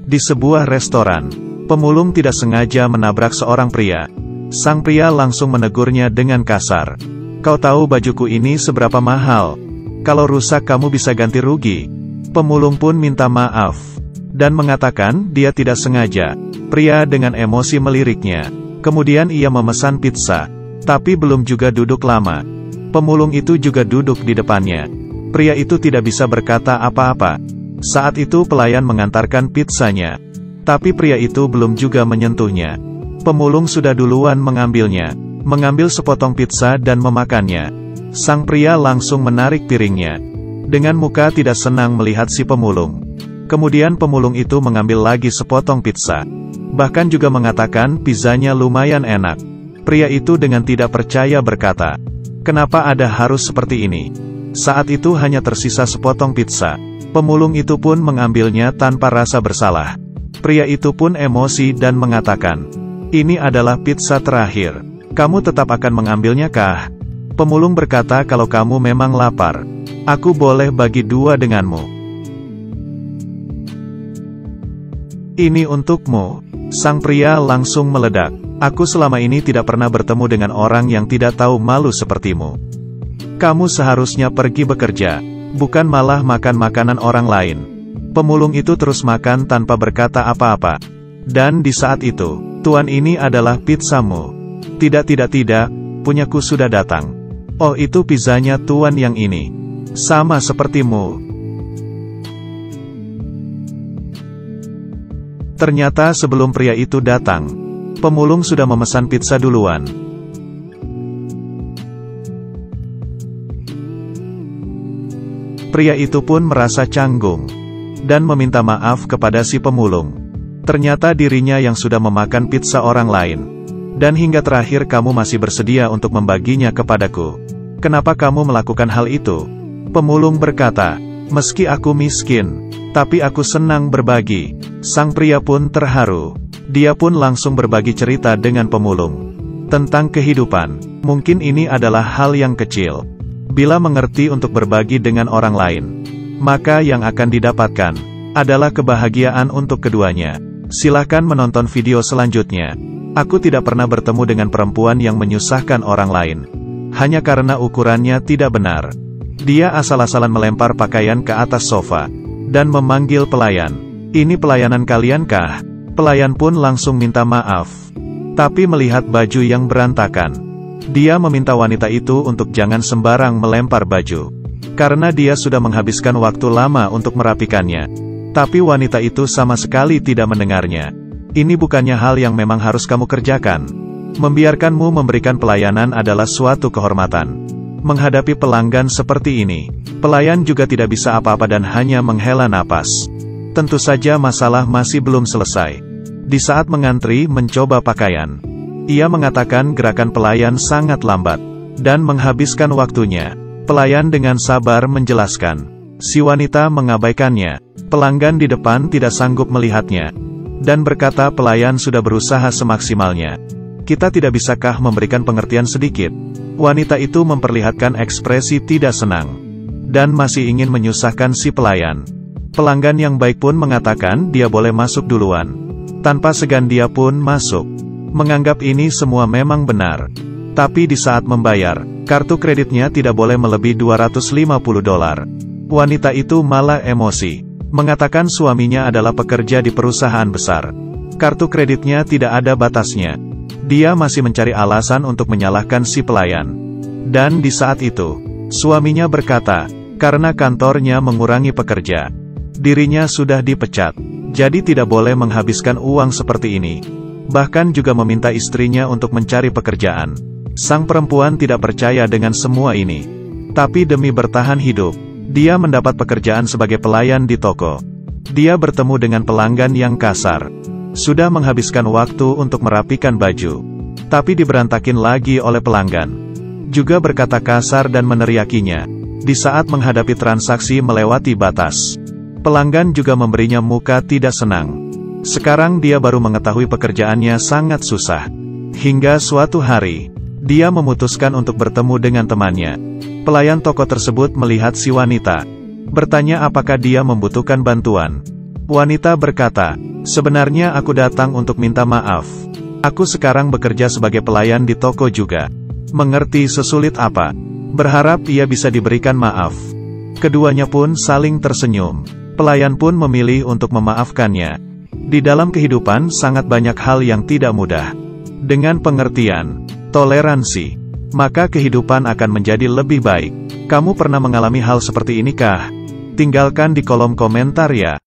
Di sebuah restoran, pemulung tidak sengaja menabrak seorang pria. Sang pria langsung menegurnya dengan kasar. "Kau tahu bajuku ini seberapa mahal? Kalau rusak kamu bisa ganti rugi." Pemulung pun minta maaf dan mengatakan dia tidak sengaja. Pria dengan emosi meliriknya. Kemudian ia memesan pizza, tapi belum juga duduk lama, pemulung itu juga duduk di depannya. Pria itu tidak bisa berkata apa-apa. Saat itu pelayan mengantarkan pizzanya, tapi pria itu belum juga menyentuhnya. Pemulung sudah duluan mengambilnya, mengambil sepotong pizza dan memakannya. Sang pria langsung menarik piringnya, dengan muka tidak senang melihat si pemulung. Kemudian pemulung itu mengambil lagi sepotong pizza, bahkan juga mengatakan pizzanya lumayan enak. Pria itu dengan tidak percaya berkata, "Kenapa ada harus seperti ini?" Saat itu hanya tersisa sepotong pizza. Pemulung itu pun mengambilnya tanpa rasa bersalah. Pria itu pun emosi dan mengatakan, "Ini adalah pizza terakhir. Kamu tetap akan mengambilnya kah?" Pemulung berkata, "Kalau kamu memang lapar, aku boleh bagi 2 denganmu. Ini untukmu." Sang pria langsung meledak. "Aku selama ini tidak pernah bertemu dengan orang yang tidak tahu malu sepertimu. Kamu seharusnya pergi bekerja, bukan malah makan makanan orang lain." Pemulung itu terus makan tanpa berkata apa-apa. Dan di saat itu, "Tuan, ini adalah pizzamu." "Tidak, punyaku sudah datang." "Oh, itu pizzanya tuan yang ini. Sama sepertimu." Ternyata sebelum pria itu datang, pemulung sudah memesan pizza duluan. Pria itu pun merasa canggung dan meminta maaf kepada si pemulung. Ternyata dirinya yang sudah memakan pizza orang lain. "Dan hingga terakhir kamu masih bersedia untuk membaginya kepadaku. Kenapa kamu melakukan hal itu?" Pemulung berkata, "Meski aku miskin, tapi aku senang berbagi." Sang pria pun terharu. Dia pun langsung berbagi cerita dengan pemulung tentang kehidupan. Mungkin ini adalah hal yang kecil. Bila mengerti untuk berbagi dengan orang lain, maka yang akan didapatkan adalah kebahagiaan untuk keduanya. Silahkan menonton video selanjutnya. Aku tidak pernah bertemu dengan perempuan yang menyusahkan orang lain hanya karena ukurannya tidak benar. Dia asal-asalan melempar pakaian ke atas sofa dan memanggil pelayan, "Ini pelayanan kalian kah?" Pelayan pun langsung minta maaf. Tapi melihat baju yang berantakan, dia meminta wanita itu untuk jangan sembarang melempar baju, karena dia sudah menghabiskan waktu lama untuk merapikannya. Tapi wanita itu sama sekali tidak mendengarnya. "Ini bukannya hal yang memang harus kamu kerjakan. Membiarkanmu memberikan pelayanan adalah suatu kehormatan. Menghadapi pelanggan seperti ini, pelayan juga tidak bisa apa-apa dan hanya menghela napas." Tentu saja masalah masih belum selesai. Di saat mengantri mencoba pakaian, ia mengatakan gerakan pelayan sangat lambat dan menghabiskan waktunya. Pelayan dengan sabar menjelaskan. Si wanita mengabaikannya. Pelanggan di depan tidak sanggup melihatnya dan berkata, "Pelayan sudah berusaha semaksimalnya. Kita tidak bisakah memberikan pengertian sedikit?" Wanita itu memperlihatkan ekspresi tidak senang dan masih ingin menyusahkan si pelayan. Pelanggan yang baik pun mengatakan dia boleh masuk duluan. Tanpa segan dia pun masuk, menganggap ini semua memang benar. Tapi di saat membayar, kartu kreditnya tidak boleh melebihi $250. Wanita itu malah emosi, mengatakan suaminya adalah pekerja di perusahaan besar. Kartu kreditnya tidak ada batasnya. Dia masih mencari alasan untuk menyalahkan si pelayan. Dan di saat itu, suaminya berkata, karena kantornya mengurangi pekerja, dirinya sudah dipecat, jadi tidak boleh menghabiskan uang seperti ini. Bahkan juga meminta istrinya untuk mencari pekerjaan. Sang perempuan tidak percaya dengan semua ini. Tapi demi bertahan hidup, dia mendapat pekerjaan sebagai pelayan di toko. Dia bertemu dengan pelanggan yang kasar. Sudah menghabiskan waktu untuk merapikan baju, tapi diberantakin lagi oleh pelanggan. Juga berkata kasar dan meneriakinya. Di saat menghadapi transaksi melewati batas, pelanggan juga memberinya muka tidak senang. Sekarang dia baru mengetahui pekerjaannya sangat susah. Hingga suatu hari, dia memutuskan untuk bertemu dengan temannya. Pelayan toko tersebut melihat si wanita, bertanya apakah dia membutuhkan bantuan. Wanita berkata, sebenarnya aku datang untuk minta maaf. Aku sekarang bekerja sebagai pelayan di toko juga. Mengerti sesulit apa? Berharap ia bisa diberikan maaf. Keduanya pun saling tersenyum. Pelayan pun memilih untuk memaafkannya. Di dalam kehidupan sangat banyak hal yang tidak mudah. Dengan pengertian, toleransi, maka kehidupan akan menjadi lebih baik. Kamu pernah mengalami hal seperti ini kah? Tinggalkan di kolom komentar ya.